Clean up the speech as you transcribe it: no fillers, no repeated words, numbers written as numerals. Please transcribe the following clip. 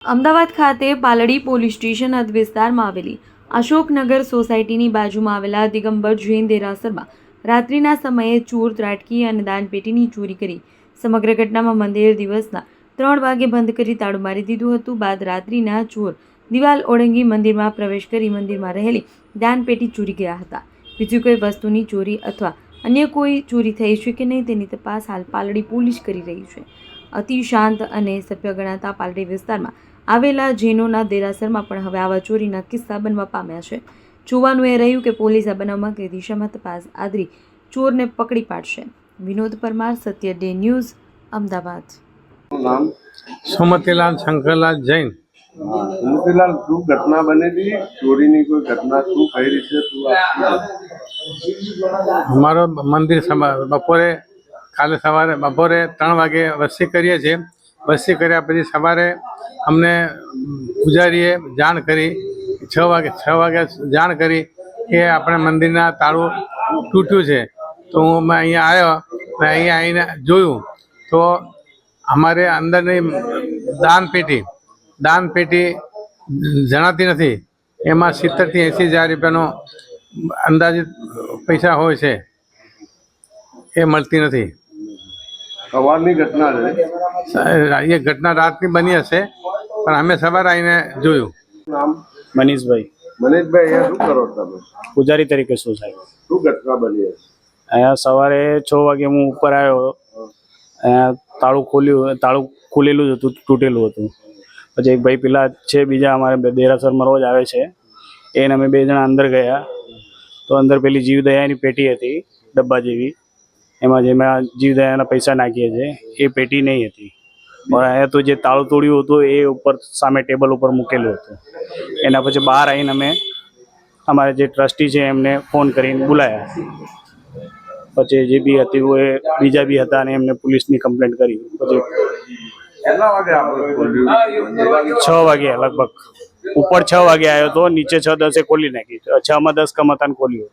અમદાવાદ ખાતે Paldi police station હદ વિસ્તારમાં આવેલી અશોકનગર સોસાયટીની બાજુમાં આવેલા દિગંબર જૈન દેરાસરમાં રાત્રિના સમયે ચોર ત્રાટકી અને દાનપેટીની ચોરી કરી સમગ્ર ઘટનામાં મંદિર દિવસના 3 વાગે બંધ કરી તાળું મારી દીધું હતું. બાદ રાત્રિના ચોર દિવાલ ઓળંગી મંદિરમાં પ્રવેશ કરી મંદિરમાં રહેલી દાનપેટી ચોરી ગયા હતા. બીજી કોઈ વસ્તુની ચોરી અથવા અન્ય કોઈ ચોરી થઈ છે કે નહીં તેની તપાસ હાલ પાલડી પોલીસ કરી રહી છે. અતિ શાંત અને સભ્ય ગણાતા પાલડી વિસ્તારમાં આવેલા જૈનોના દેરાસરમાં પણ હવે આવા ચોરીના કિસ્સા બનવા પામ્યા છે. જોવાનું એ રહ્યું કે પોલીસ આ બનાવમાં કઈ દિશામાં તપાસ આદરી ચોરને પકડી પાડશે. વિનોદ પરમાર, સત્ય ડે ન્યૂઝ, અમદાવાદ. નામ સુમતીલાલ શંકરલાલ જૈન. સુમતીલાલ, શું ઘટના બની હતી? ચોરીની કોઈ ઘટના શું કઈ રીતે અમારો મંદિર બપોરે કાલે સવારે બપોરે 3 વાગે વસ્તી કરીએ છીએ. વસ્તી કર્યા પછી સવારે અમને પૂજારીએ જાણ કરી 6 વાગે જાણ કરી કે આપણે મંદિરના તાળું તૂટ્યું છે. તો મેં અહીંયા આવ્યો ને અહીંયા આવીને જોયું તો અમારે અંદરની દાનપેટી જણાતી નથી. એમાં 70 થી 80 હજાર રૂપિયાનો અંદાજિત પૈસા હોય છે, એ મળતી નથી. સવારની ઘટના છે? એ ઘટના રાતની બની હશે, પણ અમે સવારે આવીને જોયું. નામ? મનીષભાઈ. મનીષભાઈ, અહીંયા શું કરો તમે? પૂજારી તરીકે શું સાહેબ? શું ઘટના બની હશે? અહીંયા સવારે 6 વાગે હું ઉપર આવ્યો. અહીંયા તાળું ખુલેલું જ હતું, તૂટેલું હતું. પછી એક ભાઈ પેલા છે બીજા અમારે દેરાસરમાં રોજ આવે છે, એને અમે 2 જણા અંદર ગયા તો અંદર પેલી જીવદયાની પેટી હતી ડબ્બા જેવી, એમાં જેમાં જીવદયાના પૈસા નાખીએ છીએ એ પેટી નહીં હતી. અહીંયા તો જે તાળું તોડ્યું હતું એ ઉપર સામે ટેબલ ઉપર મૂકેલું હતું. એના પછી બહાર આવીને અમે અમારે જે ટ્રસ્ટી છે એમને ફોન કરીને બોલાયા. પછી જે બી હતી એ બીજા બી હતા અને એમને પોલીસની કમ્પ્લેન્ટ કરી. પછી કેટલા વાગે આપણે ખોલ્યું? 6 વાગે લગભગ. ઉપર 6 વાગે આવ્યો તો, નીચે 6:10 ખોલી નાખી. 6 માં 10 કમાતાને ખોલ્યું.